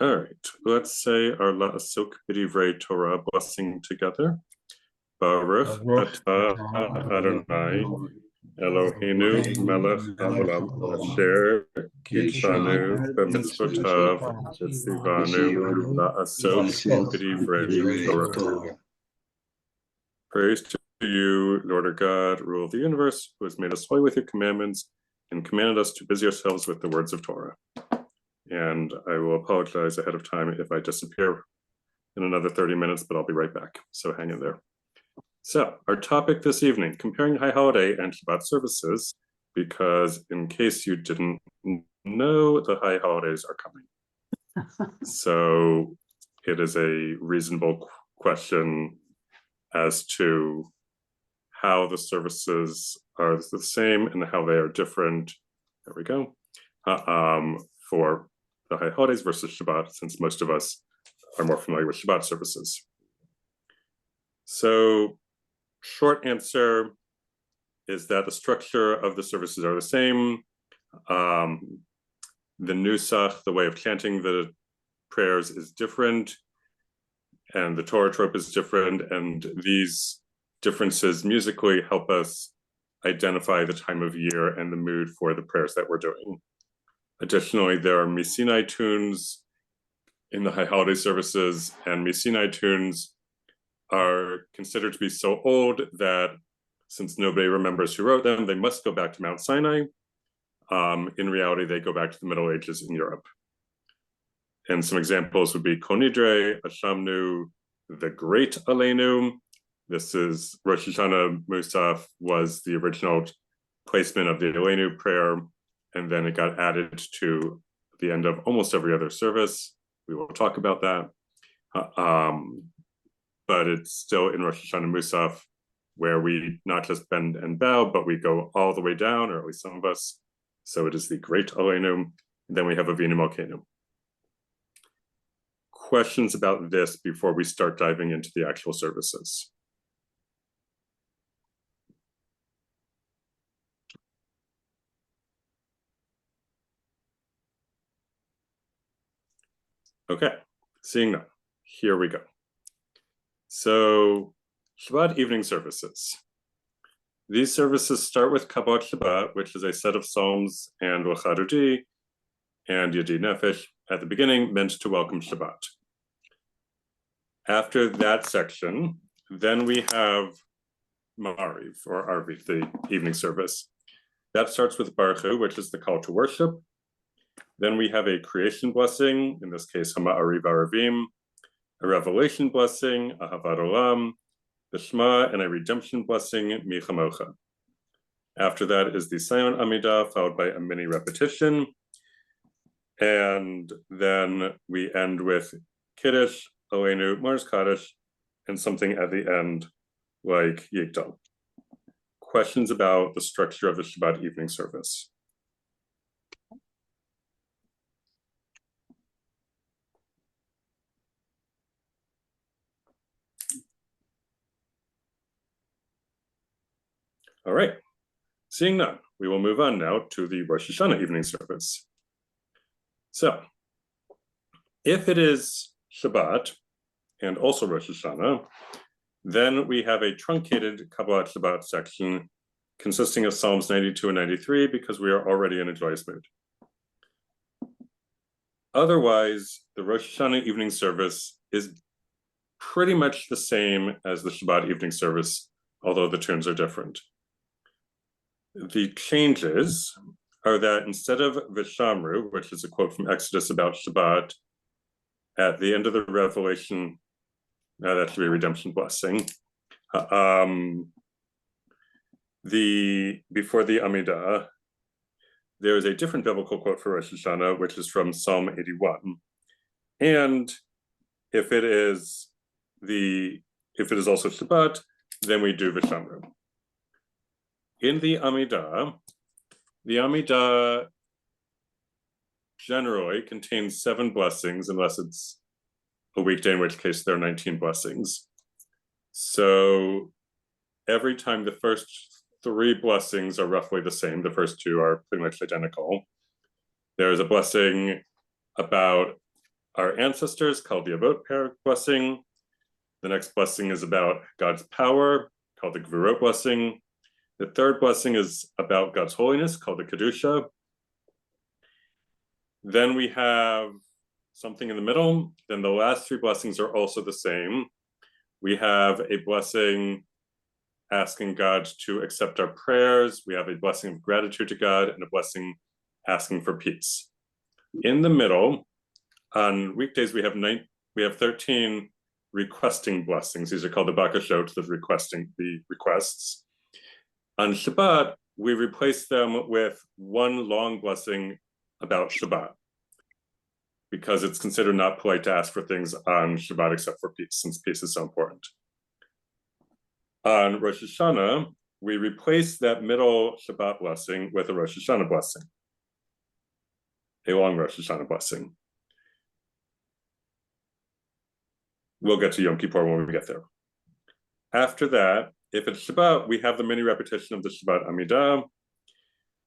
All right, let's say our La'asok B'divrei Torah blessing together. Baruch atah Adonai Eloheinu melech haolam asher kitshanu b'mitzvotav v'tzivanu la'asok b'divrei Torah. Praise to you, Lord our God, rule of the universe, who has made us holy with your commandments and commanded us to busy ourselves with the words of Torah. And I will apologize ahead of time if I disappear in another 30 minutes, but I'll be right back. So hang in there. So our topic this evening, comparing high holiday and Shabbat services, because in case you didn't know, the high holidays are coming. So it is a reasonable question as to how the services are the same and how they are different. There we go. For the high holidays versus Shabbat, since most of us are more familiar with Shabbat services. So short answer is that the structure of the services are the same. The nusach, the way of chanting the prayers, is different, and the Torah trope is different, and these differences musically help us identify the time of year and the mood for the prayers that we're doing. Additionally, there are Misinai tunes in the high holiday services, and Misinai tunes are considered to be so old that since nobody remembers who wrote them, they must go back to Mount Sinai. In reality, they go back to the Middle Ages in Europe. And some examples would be Konidre, Ashamnu, the Great Aleinu. This is Rosh Hashanah Musaf was the original placement of the Aleinu prayer, and then it got added to the end of almost every other service. We will talk about that. But it's still in Rosh Hashanah Musaf, where we not just bend and bow, but we go all the way down, or at least some of us. So it is the Great Aleinu, and then we have Avinu Malkeinu. Questions about this before we start diving into the actual services? Okay, seeing none, here we go. So Shabbat evening services. These services start with Kabbalat Shabbat, which is a set of psalms and L'chadodi and Yadi Nefesh at the beginning, meant to welcome Shabbat. After that section, then we have Ma'ariv, or Arvi, the evening service. That starts with Baruch Hu, which is the call to worship. Then we have a creation blessing, in this case, Hama'ariv Aravim, a revelation blessing, Ahavat Olam, the Shema, and a redemption blessing, Mi Chamocha. After that is the Zion Amidah, followed by a mini repetition. And then we end with Kiddush, Aleinu, Mars Kaddish, and something at the end like Yigdal. Questions about the structure of the Shabbat evening service? All right, seeing none, we will move on now to the Rosh Hashanah evening service. So, if it is Shabbat and also Rosh Hashanah, then we have a truncated Kabbalat Shabbat section consisting of Psalms 92 and 93 because we are already in a joyous mood. Otherwise, the Rosh Hashanah evening service is pretty much the same as the Shabbat evening service, although the tunes are different. The changes are that instead of Vishamru, which is a quote from Exodus about Shabbat, at the end of the revelation, that should be a redemption blessing. Before the Amidah, there is a different biblical quote for Rosh Hashanah, which is from Psalm 81. And if it is also Shabbat, then we do Vishamru. In the Amidah generally contains 7 blessings, unless it's a weekday, in which case there are 19 blessings. So every time the first 3 blessings are roughly the same, the first 2 are pretty much identical. There is a blessing about our ancestors, called the Avot Perek blessing. The next blessing is about God's power, called the Gvurot blessing. The third blessing is about God's holiness, called the Kedusha. Then we have something in the middle. Then the last three blessings are also the same. We have a blessing asking God to accept our prayers. We have a blessing of gratitude to God and a blessing asking for peace. In the middle, on weekdays, we have 13 requesting blessings. These are called the bakashot, the requests. On Shabbat, we replace them with one long blessing about Shabbat, because it's considered not polite to ask for things on Shabbat except for peace, since peace is so important. On Rosh Hashanah, we replace that middle Shabbat blessing with a Rosh Hashanah blessing, a long Rosh Hashanah blessing. We'll get to Yom Kippur when we get there. After that, if it's Shabbat, we have the mini repetition of the Shabbat Amidah.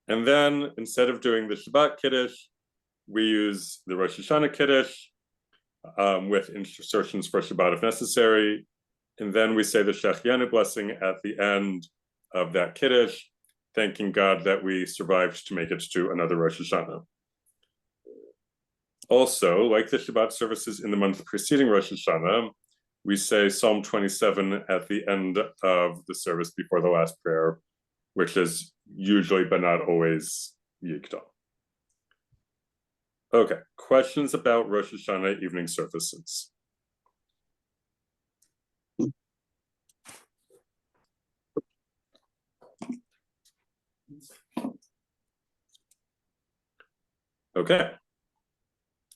And then instead of doing the Shabbat Kiddush, we use the Rosh Hashanah Kiddush with insertions for Shabbat if necessary. And then we say the Shechianu blessing at the end of that Kiddush, thanking God that we survived to make it to another Rosh Hashanah. Also, like the Shabbat services in the month preceding Rosh Hashanah, we say Psalm 27 at the end of the service before the last prayer, which is usually but not always Yigdal. Okay, questions about Rosh Hashanah evening services? Okay,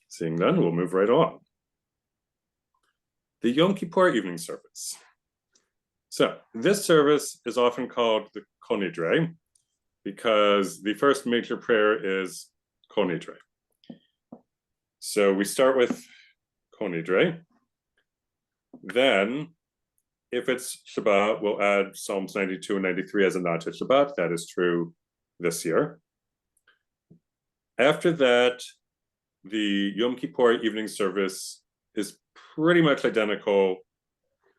seeing none, we'll move right along. The Yom Kippur evening service. So this service is often called the Kol Nidre because the first major prayer is Kol Nidre. So we start with Kol Nidre. Then, if it's Shabbat, we'll add Psalms 92 and 93 as a nod to Shabbat. That is true this year. After that, the Yom Kippur evening service is pretty much identical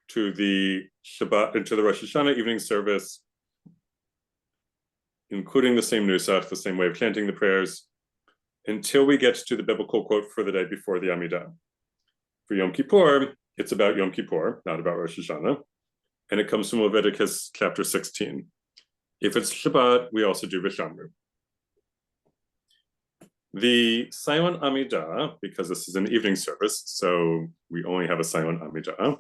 to the Shabbat and to the Rosh Hashanah evening service, including the same nusach, the same way of chanting the prayers, until we get to the biblical quote for the day before the Amidah. For Yom Kippur, it's about Yom Kippur, not about Rosh Hashanah, and it comes from Leviticus chapter 16. If it's Shabbat, we also do Vishamru. The silent Amidah, because this is an evening service, so we only have a silent Amidah,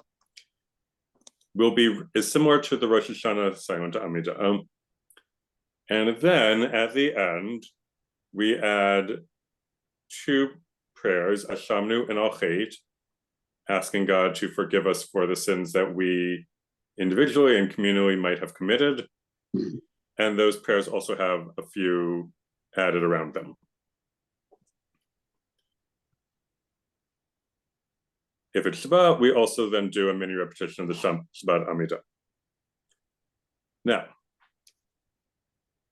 is similar to the Rosh Hashanah silent Amidah. And then at the end, we add two prayers, Ashamnu and Al Chet, asking God to forgive us for the sins that we individually and communally might have committed. And those prayers also have a few added around them. If it's Shabbat, we also then do a mini repetition of the Shabbat Amidah. Now,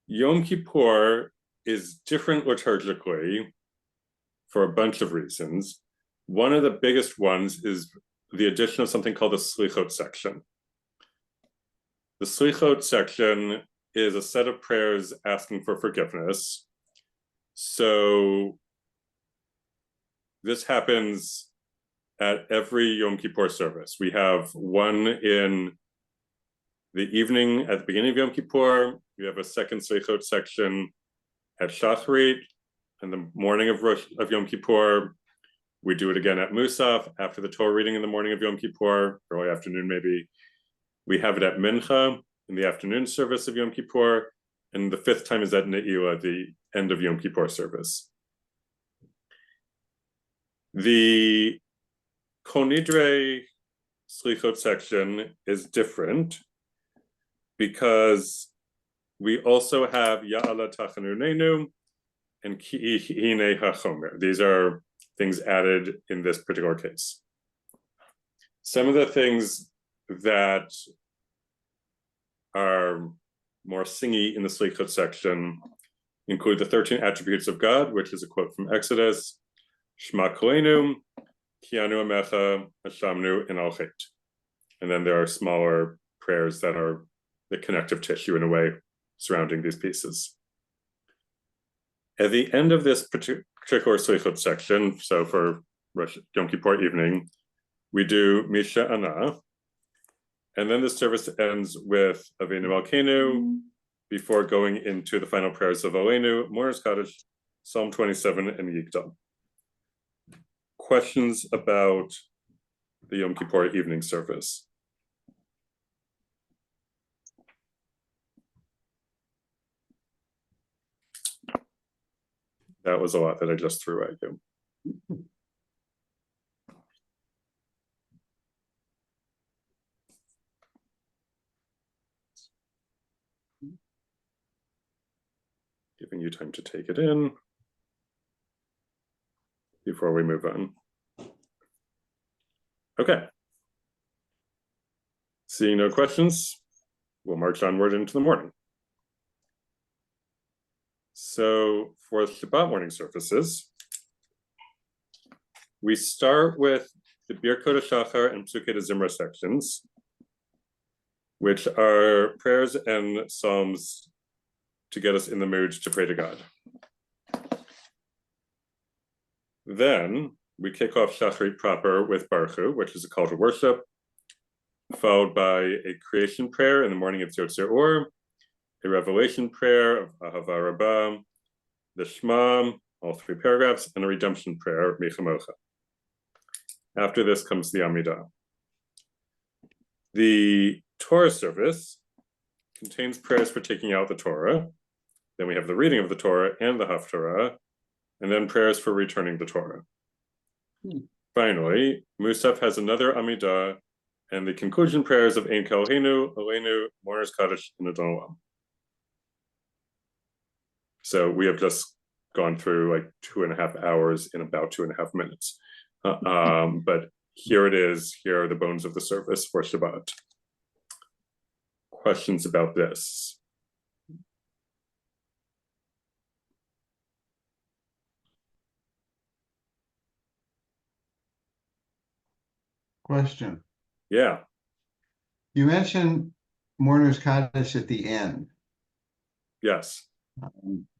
Yom Kippur is different liturgically for a bunch of reasons. One of the biggest ones is the addition of something called the Slichot section. The Slichot section is a set of prayers asking for forgiveness. So this happens at every Yom Kippur service. We have one in the evening at the beginning of Yom Kippur. We have a second Slichot section at Shacharit, and the morning of Yom Kippur. We do it again at Musaf, after the Torah reading in the morning of Yom Kippur, early afternoon maybe. We have it at Mincha, in the afternoon service of Yom Kippur, and the fifth time is at Ne'ilah, the end of Yom Kippur service. The Kol Nidre Slichot section is different because we also have Ya'ala Tachanunenu and Ki Hine HaChomer. These are things added in this particular case. Some of the things that are more singy in the Slichot section include the 13 attributes of God, which is a quote from Exodus, Shema Kolenu, Kianu Amecha, Hashamnu, and Al Chet. And then there are smaller prayers that are the connective tissue in a way surrounding these pieces. At the end of this particular Slichot section, so for Yom Kippur evening, we do Misha Ana, and then the service ends with Avinu Malkeinu before going into the final prayers of Aleinu, Mourner's Kaddish, Psalm 27, and Yigdal. Questions about the Yom Kippur evening service? That was a lot that I just threw at you. Giving you time to take it in before we move on. Okay. Seeing no questions, we'll march onward into the morning. So for Shabbat morning services, we start with the Birkot HaShachar and Psukei Zimra sections, which are prayers and psalms to get us in the mood to pray to God. Then we kick off Shacharit proper with Baruch Hu, which is a call to worship, followed by a creation prayer in the morning of Yotzer Or, a revelation prayer of Ahava Rabbah, the Shema, all three paragraphs, and a redemption prayer, Michamocha. After this comes the Amidah. The Torah service contains prayers for taking out the Torah. Then we have the reading of the Torah and the Haftarah, and then prayers for returning the Torah. Finally, Musaf has another Amidah and the conclusion prayers of Ein Keloheinu, Aleinu, Mourner's Kaddish, and Adon Olam. So we have just gone through like 2.5 hours in about 2.5 minutes. But here it is. Here are the bones of the service for Shabbat. Questions about this? Question. Yeah. You mentioned Mourner's Kaddish at the end. Yes.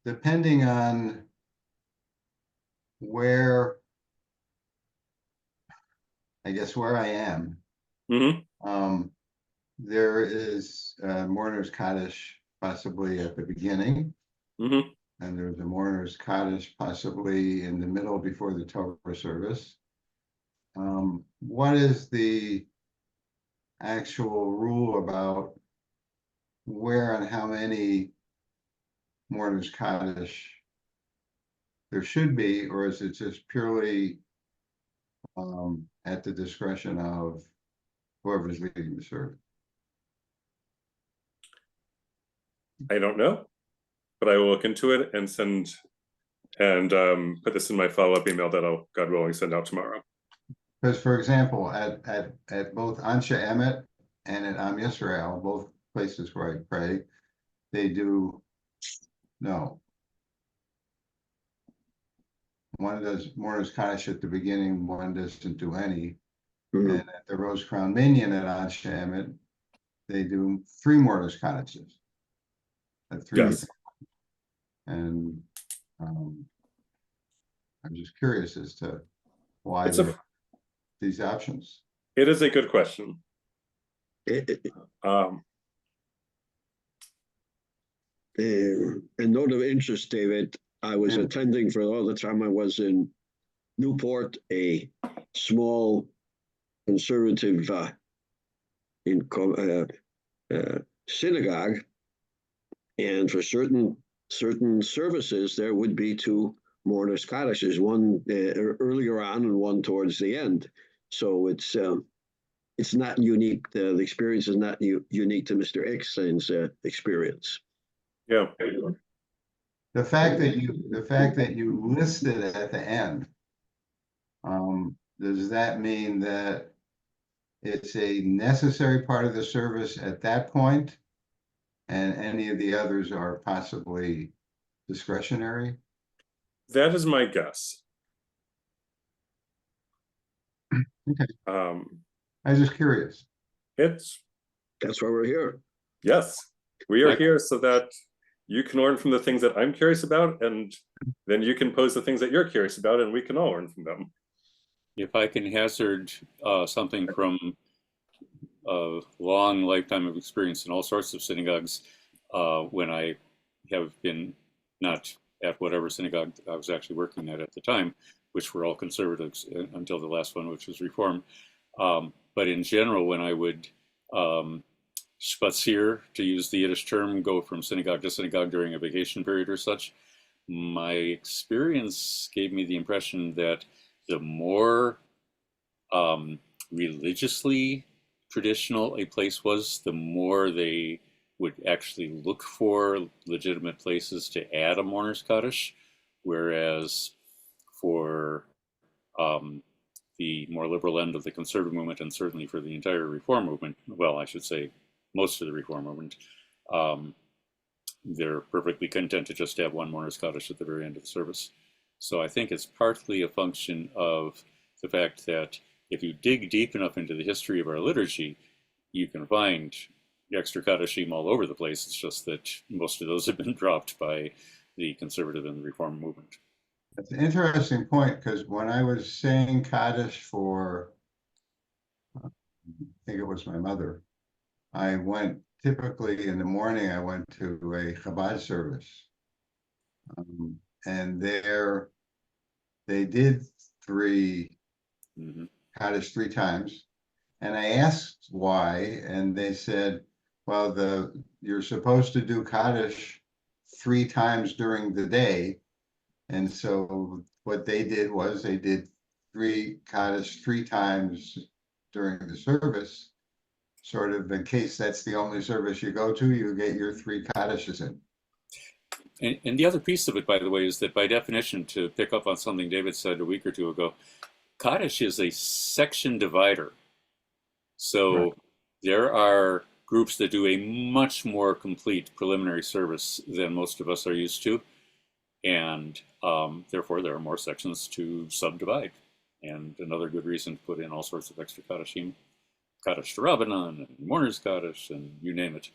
Depending on where, I guess where I am, there is Mourner's Kaddish possibly at the beginning, and there's a Mourner's Kaddish possibly in the middle before the Torah service. What is the actual rule about where and how many Mourner's Kaddish there should be, or is it just purely at the discretion of whoever's leading the service? I don't know, but I will look into it and send and put this in my follow-up email that I'll, God willing, send out tomorrow. Because, for example, at both Anshe Emet and at Am Yisrael, both places where I pray, they do no. One does Mourner's Kaddish at the beginning, one doesn't do any. And at the Rose Crown Minyan at Anshe Emet, they do 3 Mourner's Kaddishes. At 3. Yes. And I'm just curious as to why these options. It is a good question. A note of interest, David, I was attending for all the time I was in Newport, a small conservative synagogue, and for certain services there would be 2 Mourner's Kaddishes, one earlier on and one towards the end. So it's not unique. The experience is not unique to Mr. Eckstein's experience. Yeah. The fact that you listed it at the end, does that mean that it's a necessary part of the service at that point, and any of the others are possibly discretionary? That is my guess. Okay. Um, I was just curious. it's That's why we're here. Yes, we are here so that you can learn from the things that I'm curious about, and then you can pose the things that you're curious about, and we can all learn from them. If I can hazard something from a long lifetime of experience in all sorts of synagogues, when I have been not at whatever synagogue I was actually working at the time, which were all conservatives until the last one, which was Reform. But in general, when I would spazier, to use the Yiddish term, go from synagogue to synagogue during a vacation period or such, my experience gave me the impression that the more religiously traditional a place was, the more they would actually look for legitimate places to add a mourner's Kaddish, whereas for the more liberal end of the conservative movement, and certainly for the entire Reform movement, well, I should say most of the Reform movement, they're perfectly content to just have one mourner's Kaddish at the very end of the service. So I think it's partly a function of the fact that if you dig deep enough into the history of our liturgy, you can find extra Kaddishim all over the place. It's just that most of those have been dropped by the conservative and the Reform movement. That's an interesting point, because when I was saying Kaddish for, I think it was my mother, I went, typically in the morning, I went to a Chabad service. And there, they did three Kaddish 3 times. And I asked why, and they said, well, you're supposed to do Kaddish 3 times during the day. And so what they did was they did 3 Kaddish 3 times during the service, sort of in case that's the only service you go to, you get your 3 Kaddishes in. And the other piece of it, by the way, is that by definition, to pick up on something David said a week or two ago, Kaddish is a section divider. So there are groups that do a much more complete preliminary service than most of us are used to. And therefore, there are more sections to subdivide. And another good reason to put in all sorts of extra Kaddishim, Kaddish to Rabbanan, and Mourner's Kaddish, and you name it.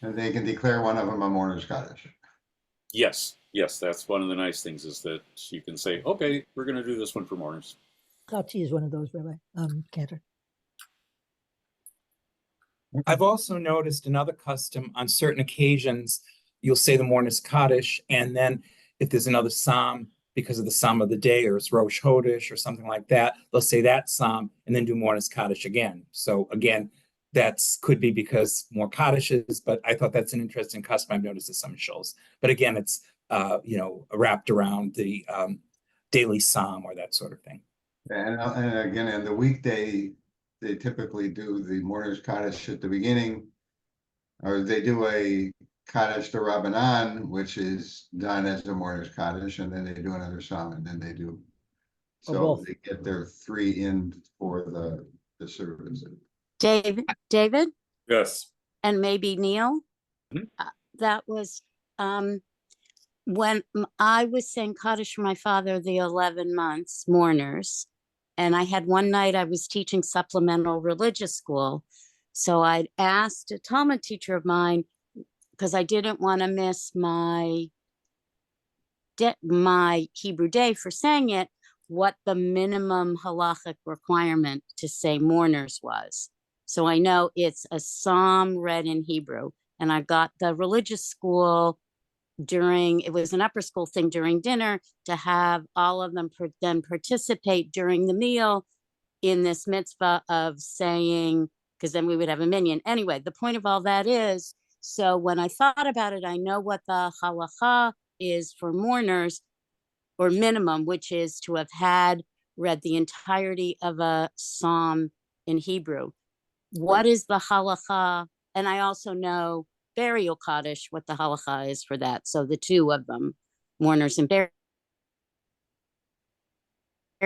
And they can declare one of them a mourner's Kaddish. Yes, that's one of the nice things, is that you can say, okay, we're going to do this one for mourners. Chachi is one of those, Rabbi Cantor. I've also noticed another custom on certain occasions, you'll say the mourner's Kaddish, and then if there's another psalm, because of the psalm of the day, or it's Rosh Chodesh or something like that, they'll say that psalm and then do mourner's Kaddish again. So again, could be because more Kaddishes, but I thought that's an interesting custom I've noticed at some shows. But again, it's wrapped around the daily psalm or that sort of thing. And again, in the weekday, they typically do the mourner's Kaddish at the beginning, or they do a Kaddish to Rabbanan, which is done as a mourner's Kaddish, and then they do another psalm, and then they do. So they get their 3 in for the service. David? Yes. And maybe Neil? That was when I was saying Kaddish for my father, the 11 months mourners. And I had one night I was teaching supplemental religious school. So I'd asked a Talmud teacher of mine, because I didn't want to miss my Hebrew day for saying it, what the minimum halachic requirement to say mourners was. So I know it's a psalm read in Hebrew. And I got the religious school it was an upper school thing during dinner, to have all of them then participate during the meal in this mitzvah of saying, because then we would have a minyan. Anyway, the point of all that is, so when I thought about it, I know what the halacha is for mourners, or minimum, which is to have read the entirety of a psalm in Hebrew. What is the halacha? And I also know burial Kaddish, what the halacha is for that. So the 2 of them, mourners and burial.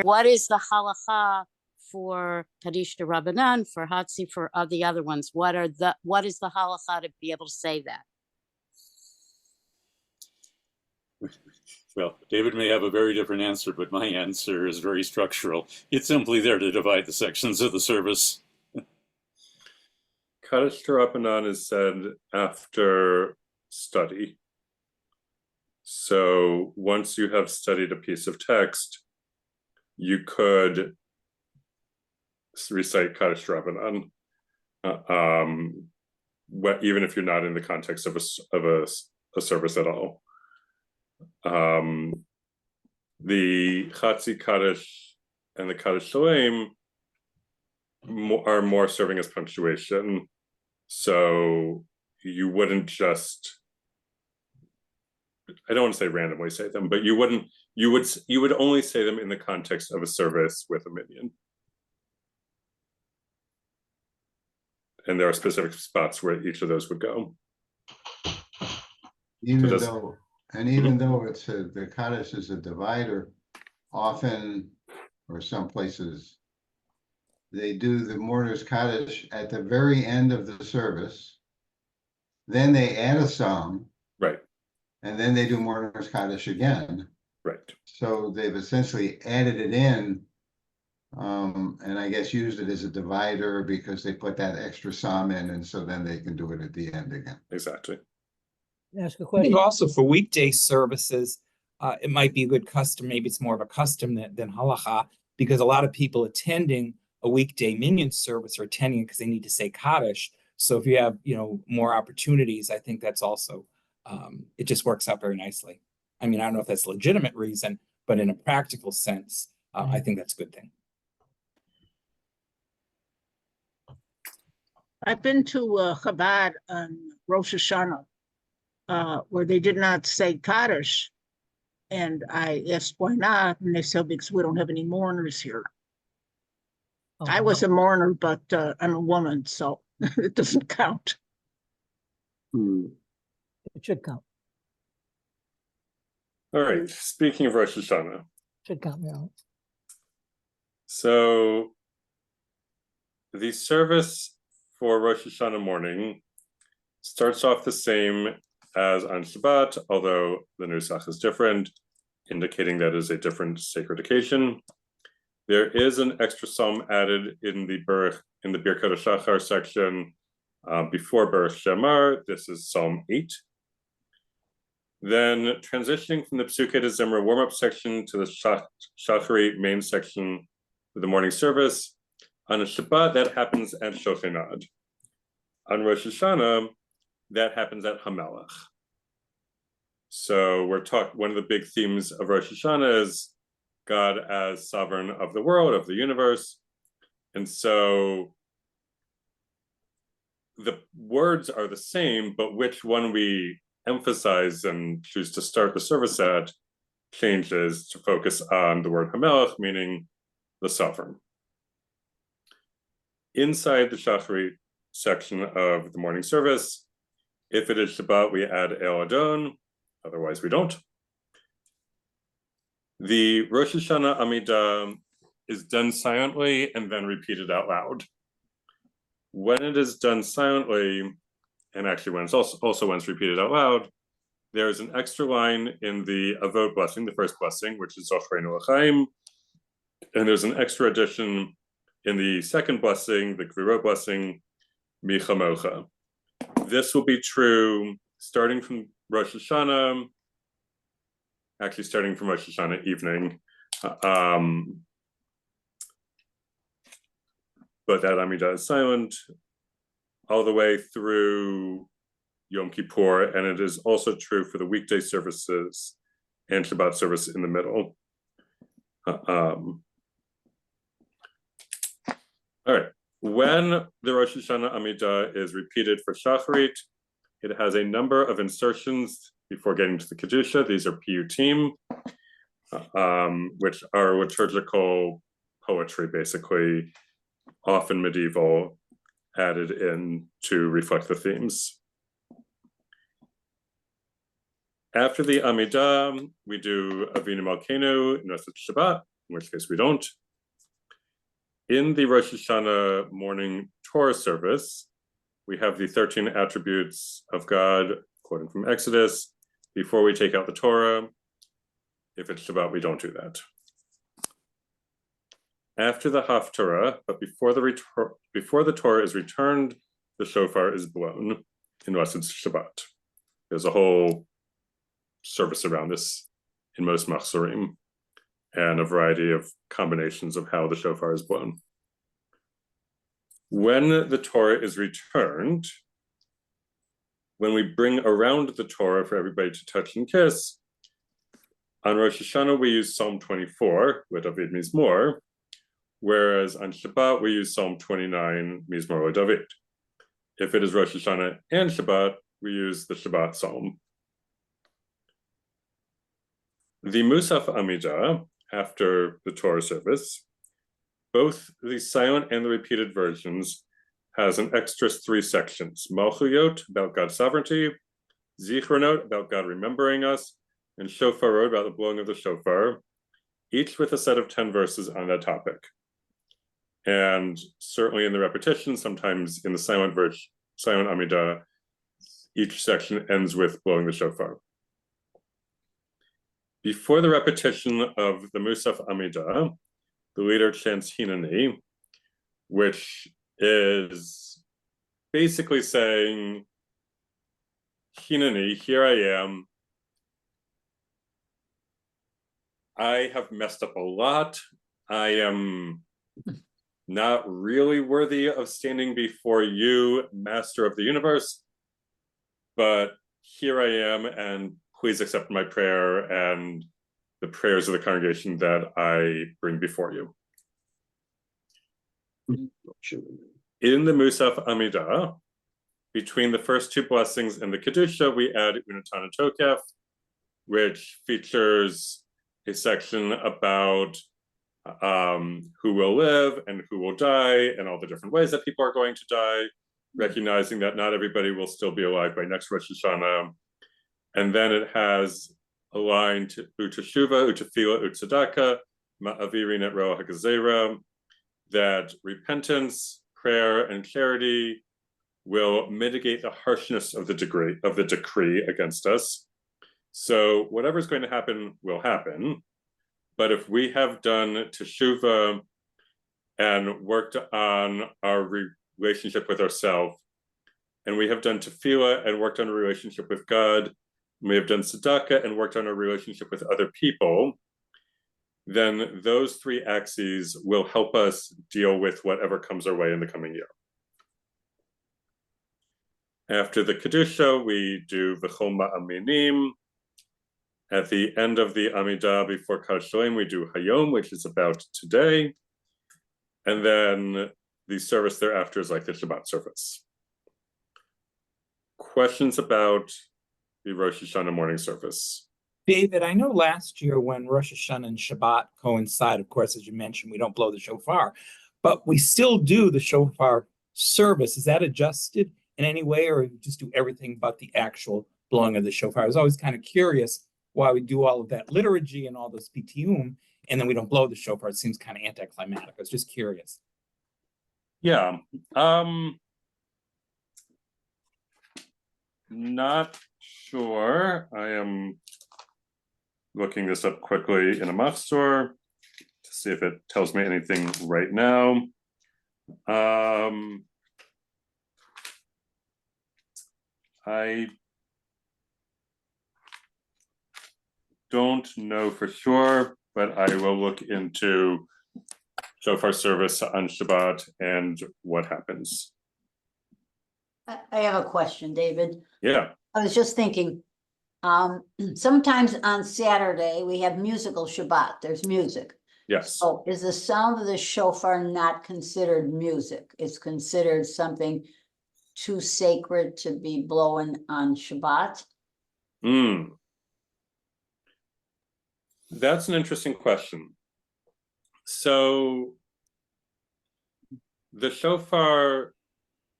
What is the halacha for Kaddish to Rabbanan, for Hatzi, for the other ones? What is the halacha to be able to say that? Well, David may have a very different answer, but my answer is very structural. It's simply there to divide the sections of the service. Kaddish Terapanan is said after study. So once you have studied a piece of text, you could recite Kaddish Terapanan, even if you're not in the context of a service at all. The Chatzi Kaddish and the Kaddish Shalem are more serving as punctuation. So you wouldn't just, I don't want to say randomly say them, but you would only say them in the context of a service with a minyan. And there are specific spots where each of those would go. Even though it's the Kaddish is a divider, often, or some places, they do the mourner's Kaddish at the very end of the service. Then they add a psalm. Right. And then they do mourner's Kaddish again. Right. So they've essentially added it in, and I guess used it as a divider because they put that extra psalm in, and so then they can do it at the end again. Exactly. Ask a I question. think also for weekday services, it might be a good custom. Maybe it's more of a custom than halacha, because a lot of people attending a weekday minyan service are attending because they need to say Kaddish. So if you have, more opportunities, I think that's also, it just works out very nicely. I mean, I don't know if that's a legitimate reason, but in a practical sense, I think that's a good thing. I've been to Chabad on Rosh Hashanah, where they did not say Kaddish. And I asked why not, and they said because we don't have any mourners here. Oh, I was a mourner, but I'm a woman, so it doesn't count. It should count. All right. Speaking of Rosh Hashanah. Should count, yeah. So the service for Rosh Hashanah morning starts off the same as on Shabbat, although the nusach is different, indicating that it is a different sacred occasion. There is an extra psalm added in the Birkat HaShachar section before Baruch Shemar. This is Psalm 8. Then transitioning from the Psukei de Zimra warm-up section to the Shachari main section of the morning service. On a Shabbat, that happens at Shochenad. On Rosh Hashanah, that happens at Hamelach. So one of the big themes of Rosh Hashanah is God as sovereign of the world, of the universe. And so the words are the same, but which one we emphasize and choose to start the service at changes to focus on the word Hamelach, meaning the sovereign. Inside the Shachrit section of the morning service, if it is Shabbat, we add El Adon, otherwise we don't. The Rosh Hashanah Amidah is done silently and then repeated out loud. When it is done silently, and actually when it's also when it's repeated out loud, there is an extra line in the Avot blessing, the first blessing, which is Zochreinu L'chaim, and there's an extra addition in the second blessing, the Gvurot blessing, Mi Chamocha. This will be true starting from Rosh Hashanah, actually starting from Rosh Hashanah evening. But that Amidah is silent all the way through Yom Kippur, and it is also true for the weekday services and Shabbat service in the middle. All right, when the Rosh Hashanah Amidah is repeated for Shacharit, it has a number of insertions before getting to the Kedusha. These are piyutim, which are liturgical poetry, basically, often medieval, added in to reflect the themes. After the Amidah, we do Avinu Malkeinu, Knesset Shabbat, in which case we don't. In the Rosh Hashanah morning Torah service, we have the 13 attributes of God, quoting from Exodus. before we take out the Torah. If it's Shabbat, we don't do that. After the Haftarah, but before the Torah is returned, the shofar is blown, unless it's Shabbat. There's a whole service around this in most machzorim, and a variety of combinations of how the shofar is blown. When the Torah is returned, when we bring around the Torah for everybody to touch and kiss, on Rosh Hashanah we use Psalm 24, with David Mizmor, whereas on Shabbat we use Psalm 29, Mizmor David. If it is Rosh Hashanah and Shabbat, we use the Shabbat Psalm. The Musaf Amidah, after the Torah service, both the silent and the repeated versions has an extra 3 sections: Malchuyot, about God's sovereignty; Zichronot, about God remembering us; and Shofarot, about the blowing of the shofar, each with a set of 10 verses on that topic. And certainly in the repetition, sometimes in the silent Amidah, each section ends with blowing the shofar. Before the repetition of the Musaf Amidah, the leader chants Hinani, which is basically saying, Hinani, here I am. I have messed up a lot. I am not really worthy of standing before you, Master of the universe, but here I am, and please accept my prayer and the prayers of the congregation that I bring before you. In the Musaf Amidah, between the first 2 blessings and the Kedusha, we add Unatan Tokef, which features a section about who will live and who will die, and all the different ways that people are going to die, recognizing that not everybody will still be alive by next Rosh Hashanah. And then it has a line to Uteshuva, Utefila, Utsadaka, Ma'avirin et Roa HaGazera, that repentance, prayer, and charity will mitigate the harshness of the decree against us. So whatever's going to happen will happen. But if we have done teshuvah and worked on our relationship with ourselves, and we have done tefillah and worked on a relationship with God, and we have done tzedakah and worked on a relationship with other people, then those 3 axes will help us deal with whatever comes our way in the coming year. After the Kedusha, we do V'chol Ma'aminim. At the end of the Amidah, before Kaddish Shalom, we do Hayom, which is about today. And then the service thereafter is like the Shabbat service. Questions about the Rosh Hashanah morning service? David, I know last year when Rosh Hashanah and Shabbat coincide, of course, as you mentioned, we don't blow the shofar, but we still do the shofar service. Is that adjusted in any way, or you just do everything but the actual blowing of the shofar? I was always kind of curious why we do all of that liturgy and all those pitium, and then we don't blow the shofar. It seems kind of anticlimactic. I was just curious. Yeah. Not sure. I am looking this up quickly in a machzor to see if it tells me anything right now. I don't know for sure, but I will look into shofar service on Shabbat and what happens. I have a question, David. Yeah. I was just thinking, sometimes on Saturday we have musical Shabbat. There's music. Yes. So is the sound of the shofar not considered music? It's considered something too sacred to be blown on Shabbat? That's an interesting question. So the shofar,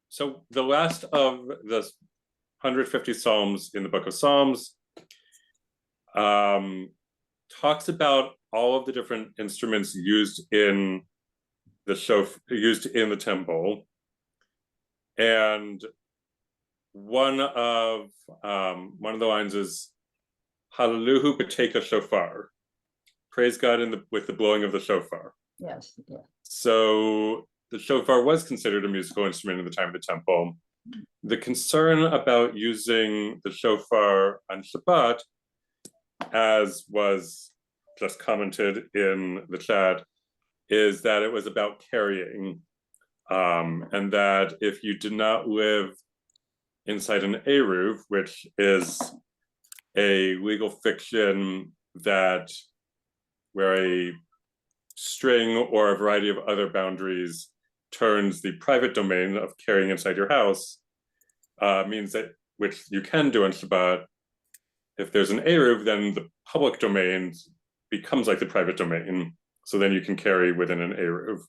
so the last of the 150 Psalms in the book of Psalms talks about all of the different instruments used in the used in the temple, and one of the lines is Hallelujah, B'teka shofar. Praise God with the blowing of the shofar. Yes, yeah. So the shofar was considered a musical instrument in the time of the temple. The concern about using the shofar on Shabbat, as was just commented in the chat, is that it was about carrying, and that if you did not live inside an eruv, which is a legal fiction that where a string or a variety of other boundaries turns the private domain of carrying inside your house, means that, which you can do on Shabbat, if there's an eruv, then the public domain becomes like the private domain. So then you can carry within an eruv.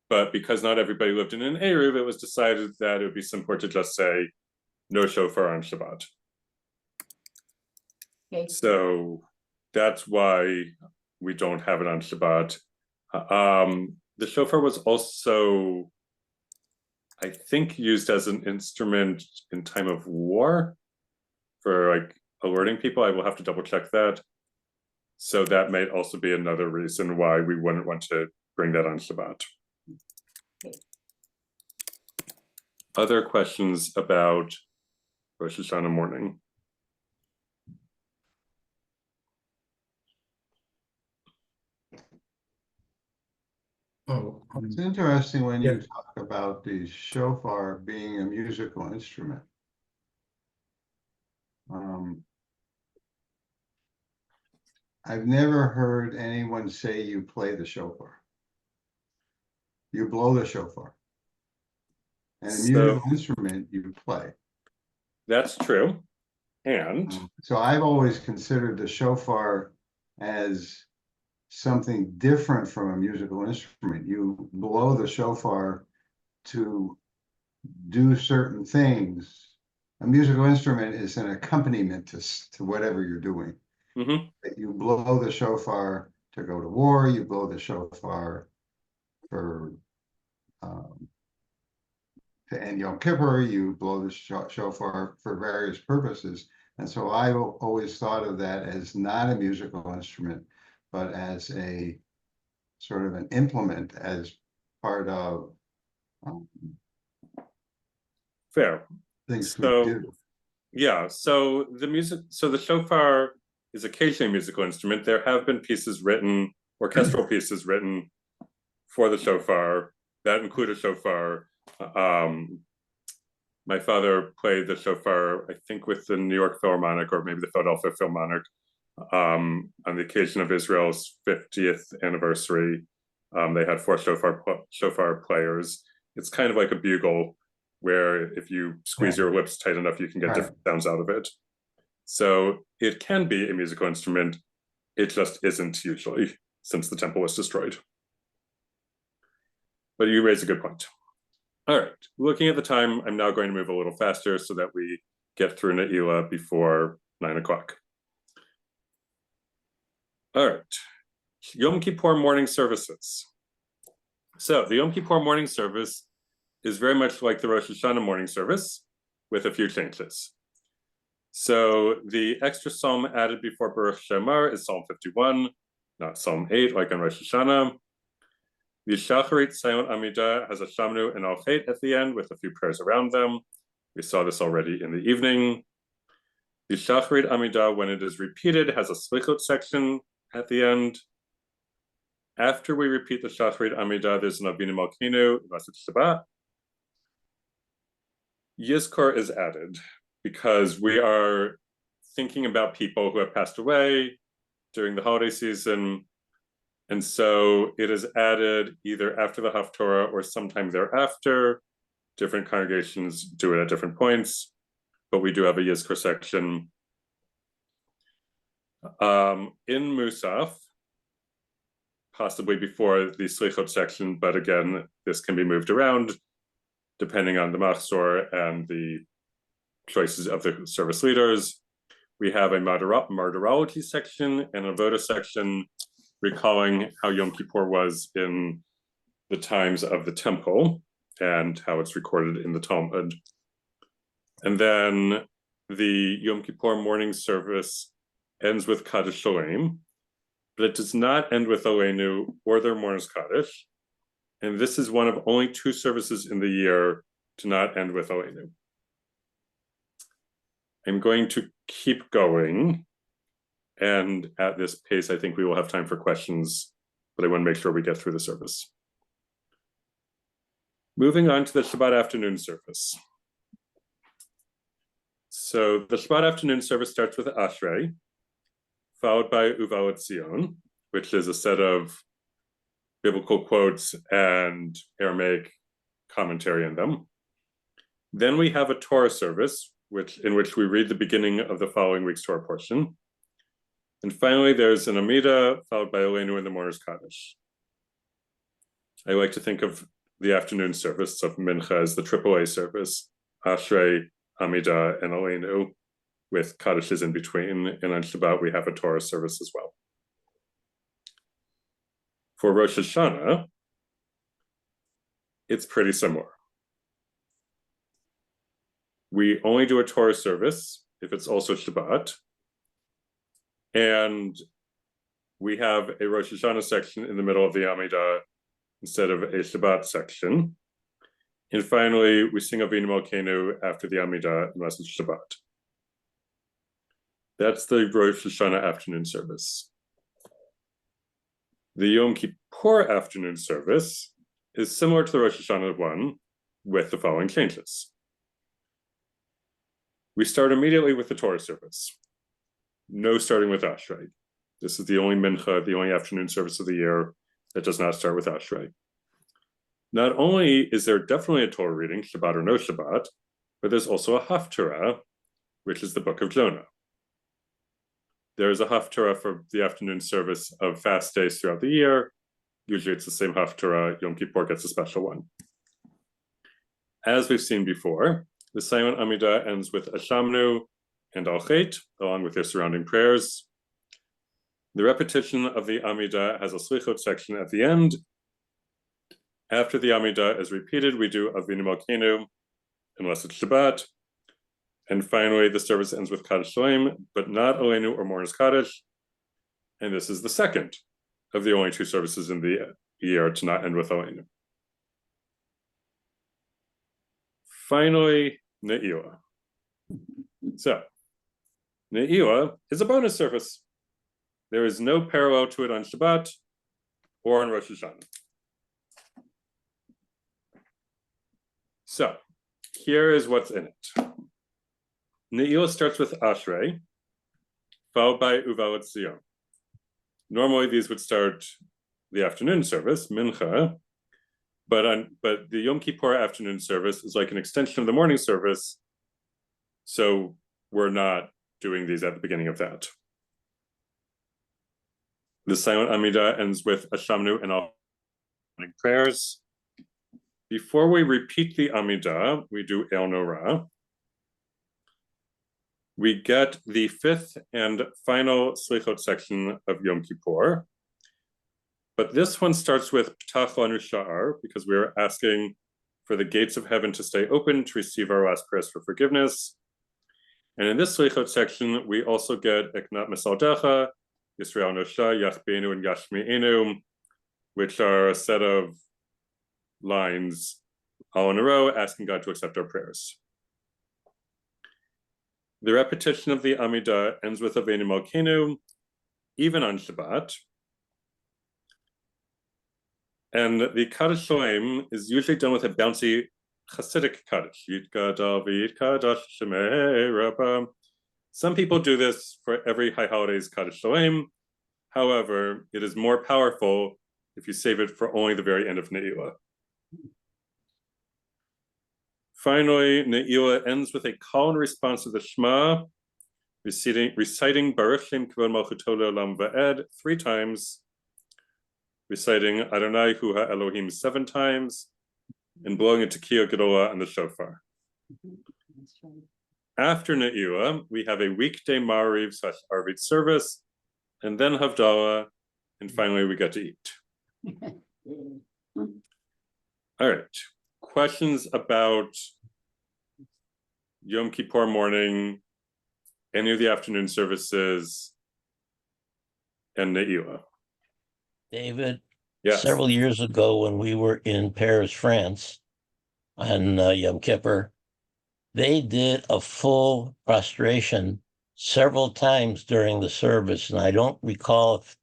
But because not everybody lived in an eruv, it was decided that it would be simpler to just say, no shofar on Shabbat. Okay. So that's why we don't have it on Shabbat. The shofar was also, I think, used as an instrument in time of war for like alerting people. I will have to double check that. So that might also be another reason why we wouldn't want to bring that on Shabbat. Okay. Other questions about Rosh Hashanah morning? Oh, it's interesting when you talk about the shofar being a musical instrument. I've never heard anyone say you play the shofar. You blow the shofar. And a musical instrument you play. That's true. And so I've always considered the shofar as something different from a musical instrument. You blow the shofar to do certain things. A musical instrument is an accompaniment to whatever you're doing. Mm-hmm. You blow the shofar to go to war, you blow the shofar for to end Yom Kippur, you blow the shofar for various purposes. And so I've always thought of that as not a musical instrument, but as a sort of an implement, as part of fair things we do. Yeah, so the shofar is occasionally a musical instrument. There have been pieces written, orchestral pieces written for the shofar that include a shofar. My father played the shofar, I think, with the New York Philharmonic or maybe the Philadelphia Philharmonic on the occasion of Israel's 50th anniversary. They had 4 shofar players. It's kind of like a bugle, where if you squeeze your lips tight enough, you can get different sounds out of it. So it can be a musical instrument. It just isn't usually, since the temple was destroyed. But you raise a good point. All right, looking at the time, I'm now going to move a little faster so that we get through Ne'ilah before 9 o'clock. All right, Yom Kippur morning services. So the Yom Kippur morning service is very much like the Rosh Hashanah morning service with a few changes. So the extra psalm added before Baruch Shemar is Psalm 51, not Psalm 8 like on Rosh Hashanah. The Shacharit Zion Amidah has a Shamnu and Al Chet at the end with a few prayers around them. We saw this already in the evening. The Shacharit Amidah, when it is repeated, has a Slichot section at the end. After we repeat the Shacharit Amidah, there's an Avinu Malkeinu, Vasat Shabbat. Yizkor is added because we are thinking about people who have passed away during the holiday season. And so it is added either after the Haftorah or sometime thereafter. Different congregations do it at different points, but we do have a Yizkor section. In Musaf, possibly before the Slichot section, but again, this can be moved around depending on the Machzor and the choices of the service leaders. We have a martyrology section and a Avoda section, recalling how Yom Kippur was in the times of the temple and how it's recorded in the Talmud. And then the Yom Kippur morning service ends with Kaddish Shalem, but it does not end with Aleinu or their Mourner's Kaddish. And this is one of only 2 services in the year to not end with Aleinu. I'm going to keep going. And at this pace, I think we will have time for questions, but I want to make sure we get through the service. Moving on to the Shabbat afternoon service. So the Shabbat afternoon service starts with Ashrei, followed by Har Zion, which is a set of biblical quotes and Aramaic commentary in them. Then we have a Torah service, in which we read the beginning of the following week's Torah portion. And finally, there's an Amida, followed by Aleinu and the Mourner's Kaddish. I like to think of the afternoon service of Mincha as the AAA service, Ashrei, Amida, and Aleinu, with Kaddishes in between. And on Shabbat, we have a Torah service as well. For Rosh Hashanah, it's pretty similar. We only do a Torah service if it's also Shabbat. And we have a Rosh Hashanah section in the middle of the Amidah instead of a Shabbat section. And finally, we sing Avinu Malkeinu after the Amidah unless it's Shabbat. That's the Rosh Hashanah afternoon service. The Yom Kippur afternoon service is similar to the Rosh Hashanah one with the following changes. We start immediately with the Torah service. No starting with Ashrei. This is the only mincha, the only afternoon service of the year that does not start with Ashrei. Not only is there definitely a Torah reading, Shabbat or no Shabbat, but there's also a Haftarah, which is the book of Jonah. There is a Haftarah for the afternoon service of fast days throughout the year. Usually it's the same Haftarah. Yom Kippur gets a special one. As we've seen before, the Simon Amidah ends with Ashamnu and Al Chet, along with their surrounding prayers. The repetition of the Amidah has a Slichot section at the end. After the Amidah is repeated, we do Avinu Malkeinu, unless it's Shabbat. And finally, the service ends with Kaddish Shalem, but not Aleinu or Mourner's Kaddish. And this is the second of the only 2 services in the year to not end with Aleinu. Finally, Ne'ilah. So, Ne'ilah is a bonus service. There is no parallel to it on Shabbat or on Rosh Hashanah. So, here is what's in it. Ne'ilah starts with Ashrei, followed by Har Zion. Normally, these would start the afternoon service, Mincha, but the Yom Kippur afternoon service is like an extension of the morning service, so we're not doing these at the beginning of that. The silent Amidah ends with Ashamnu and all prayers. Before we repeat the Amidah, we do El Norah. We get the 5th and final Slichot section of Yom Kippur. But this one starts with Ptach Lanu Sha'ar, because we are asking for the gates of heaven to stay open to receive our last prayers for forgiveness. And in this Slichot section, we also get Eknat Mesaldecha, Yisrael Nosha, Yachbeinu, and Yashmi'enu, which are a set of lines all in a row asking God to accept our prayers. The repetition of the Amidah ends with Avinu Malkeinu, even on Shabbat. And the Kaddish Shalem is usually done with a bouncy Hasidic Kaddish. Yitgadal v'yitkadash shemei Rabba. Some people do this for every High Holidays Kaddish Shalem. However, it is more powerful if you save it for only the very end of Ne'ilah. Finally, Ne'ilah ends with a call and response to the Shema, reciting Baruch Shem Kavod Malchuto Le'olam Va'ed 3 times, reciting Adonai Hu HaElohim 7 times, and blowing a Tekiah Gedolah on the shofar. After Ne'ilah, we have a weekday Ma'ariv / Arvit service, and then Havdalah, and finally we get to eat. All right. Questions about Yom Kippur morning, any of the afternoon services, and Ne'ilah. David, Yes. several years ago when we were in Paris, France, on Yom Kippur, they did a full prostration several times during the service, and I don't recall if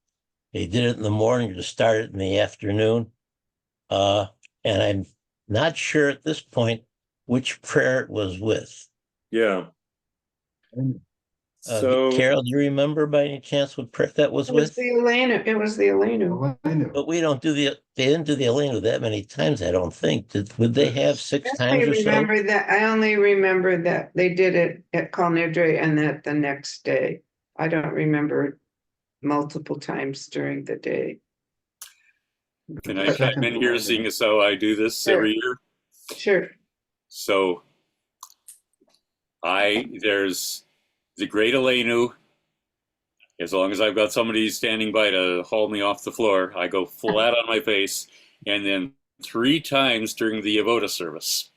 they did it in the morning or just started in the afternoon. And I'm not sure at this point which prayer it was with. Yeah. So, Carol, do you remember by any chance what prayer that was with? It was the Elenu. But we don't do they didn't do the Elenu that many times, I don't think. Would they have 6 times or so? I only remember that they did it at Kol Nidre and that the next day. I don't remember multiple times during the day. Can I chime in here, seeing as how I do this every year? Sure. So there's the Great Elenu. As long as I've got somebody standing by to haul me off the floor, I go flat on my face, and then 3 times during the Avoda service.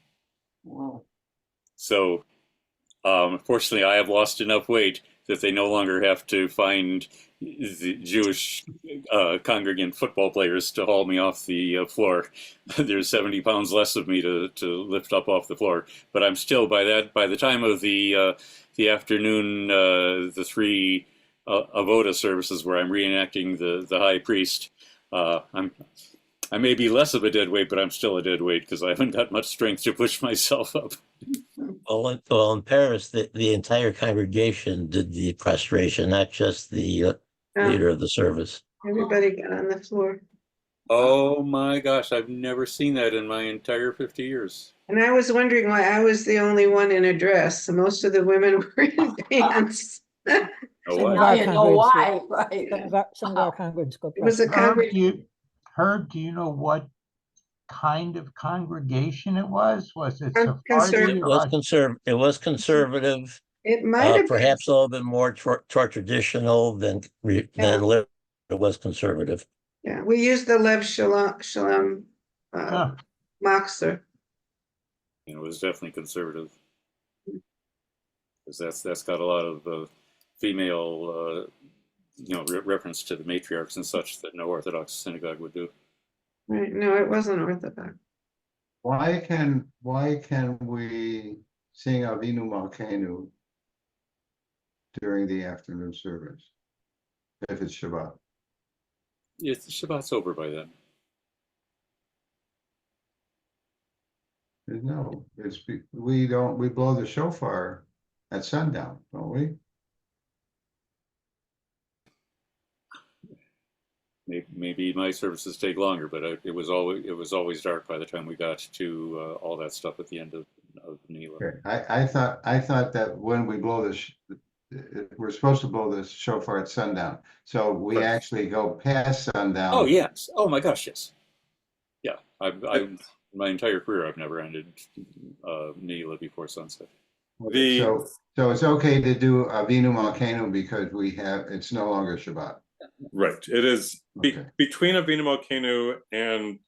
Wow. So, fortunately, I have lost enough weight that they no longer have to find the Jewish congregant football players to haul me off the floor. There's 70 pounds less of me to lift up off the floor, but I'm still by the time of the afternoon, the 3 Avoda services where I'm reenacting the high priest. I may be less of a dead weight, but I'm still a dead weight because I haven't got much strength to push myself up. Well, in Paris, the entire congregation did the prostration, not just the leader of the service. Everybody got on the floor. Oh my gosh, I've never seen that in my entire 50 years. And I was wondering why I was the only one in a dress. Most of the women were in pants. Oh, Now you know why, Some right? some of our congregants go. It was a congregation. Herb, do you know what kind of congregation it was? Was it Sephardi? It was conservative. It might have perhaps a little bit more traditional than liberal. It was conservative. Yeah, we used the Lev Shalom Moxer. It was definitely conservative. Because that's got a lot of female, reference to the matriarchs and such that no Orthodox synagogue would do. Right? No, it wasn't Orthodox. Why can we sing Avinu Malkeinu during the afternoon service if it's Shabbat? Shabbat's over by then. No, we blow the shofar at sundown, don't we? Maybe my services take longer, but it was always dark by the time we got to all that stuff at the end of Ne'ilah. Okay. I thought that when we blow we're supposed to blow the shofar at sundown, so we actually go past sundown. Oh yes! Oh my gosh, yes. Yeah, I've my entire career I've never ended Ne'ilah before sunset. So it's okay to do Avinu Malkeinu because it's no longer Shabbat. Right. It is between Avinu Malkeinu and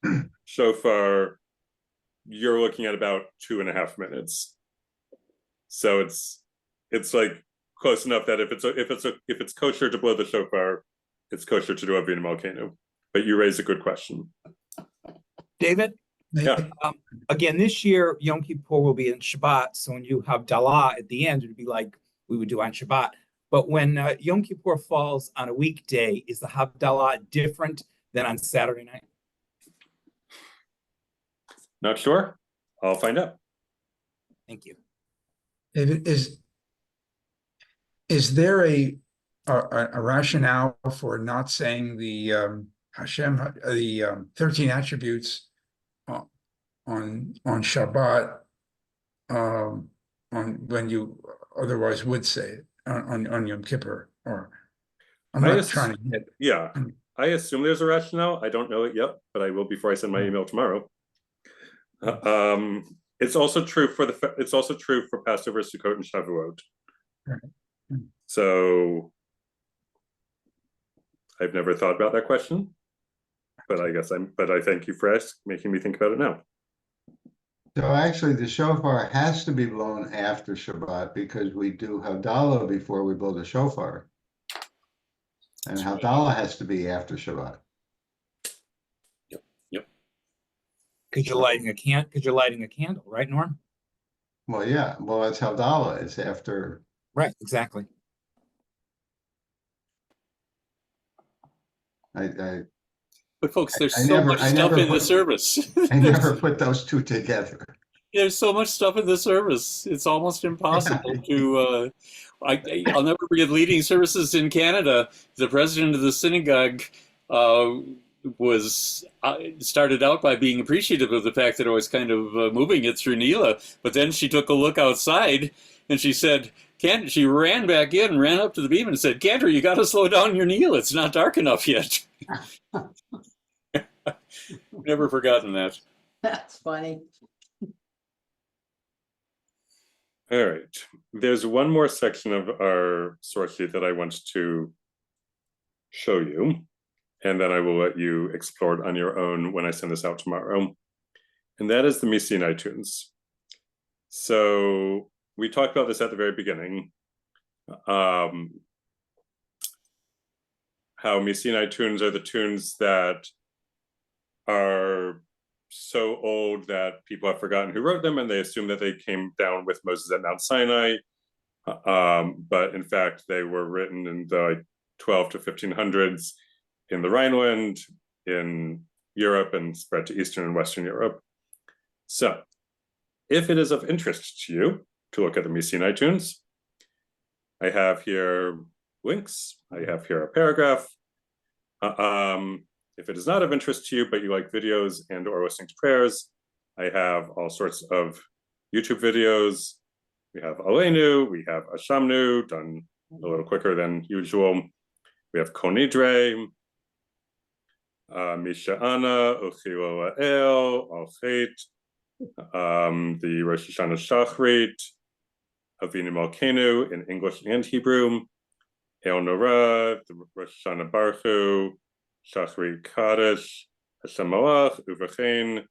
shofar. You're looking at about 2.5 minutes. So it's like close enough that if it's kosher to blow the shofar, it's kosher to do Avinu Malkeinu. But you raise a good question, David. Yeah. Again, this year Yom Kippur will be in Shabbat, so when you have Dalah at the end, it'd be like we would do on Shabbat. But when Yom Kippur falls on a weekday, is the Havdalah different than on Saturday night? Not sure. I'll find out. Thank you. David, is there a rationale for not saying the Hashem, the 13 attributes on Shabbat, on when you otherwise would say it on Yom Kippur? Or I'm not trying to get. Yeah, I assume there's a rationale. I don't know it yet, but I will before I send my email tomorrow. It's also true for Passover, Sukkot, and Shavuot. Right. So I've never thought about that question, but I thank you for making me think about it now. So actually the shofar has to be blown after Shabbat because we do Havdalah before we blow the shofar. And Havdalah has to be after Shabbat. Yep. Because you're lighting a candle, right, Norm? Well, yeah, well, it's Havdalah, it's after. Right, exactly. But folks, there's so much stuff in the service. I never put those two together. There's so much stuff in the service. It's almost impossible to. I'll never forget leading services in Canada. The president of the synagogue started out by being appreciative of the fact that I was kind of moving it through Nila. But then she took a look outside and she said, she ran back in, ran up to the beam and said, "Cantor, you got to slow down your Nila. It's not dark enough yet." Never forgotten that. That's funny. All right. There's one more section of our source sheet that I want to show you, and then I will let you explore it on your own when I send this out tomorrow. And that is the many-eth tunes. So we talked about this at the very beginning. How many-eth tunes are the tunes that are so old that people have forgotten who wrote them, and they assume that they came down with Moses at Mount Sinai. But in fact, they were written in the 12 to 1500s in the Rhineland, in Europe, and spread to Eastern and Western Europe. So if it is of interest to you to look at the many-eth tunes, I have here links. I have here a paragraph. If it is not of interest to you, but you like videos and or listening to prayers, I have all sorts of YouTube videos. We have Aleinu, we have Ashamnu, done a little quicker than usual. We have Konidre, Misha'ana, Ochilo La'el, Al-Chet, the Rosh Hashanah Shachrit, Avinu Malkeinu in English and Hebrew, El Norah, the Rosh Hashanah Baruch Hu, Shachrit Kaddish, Hashem Malach, Uvachain,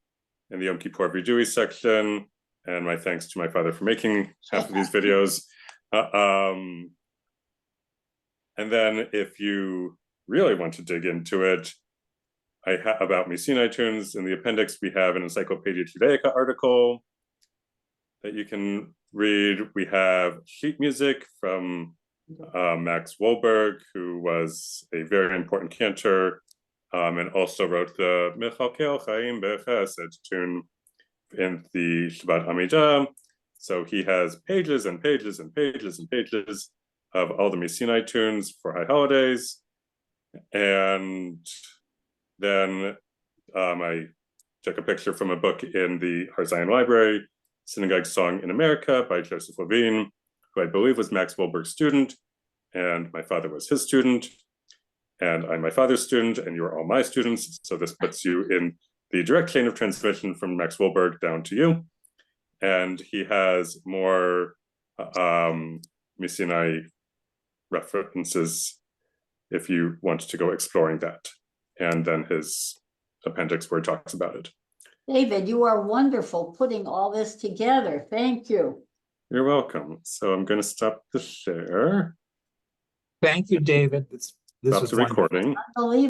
in the Yom Kippur Vidui section, and my thanks to my father for making half of these videos. And then if you really want to dig into it, about many-eth tunes, in the appendix we have an Encyclopedia Judaica article that you can read. We have sheet music from Max Wohlberg, who was a very important cantor, and also wrote the Mechalkel Chaim Bechesed tune in the Shabbat Amidah. So he has pages and pages and pages and pages of all the many-eth tunes for high holidays. And then I took a picture from a book in the Har Zion Library, Synagogue Song in America by Joseph Levine, who I believe was Max Wohlberg's student, and my father was his student, and I'm my father's student, and you're all my students. So this puts you in the direct chain of transmission from Max Wohlberg down to you. And he has more many-eth references if you want to go exploring that. And then his appendix where he talks about it. David, you are wonderful putting all this together. Thank you. You're welcome. So I'm going to stop the share. Thank you, David. This Stop was the wonderful. recording. Unbelievable.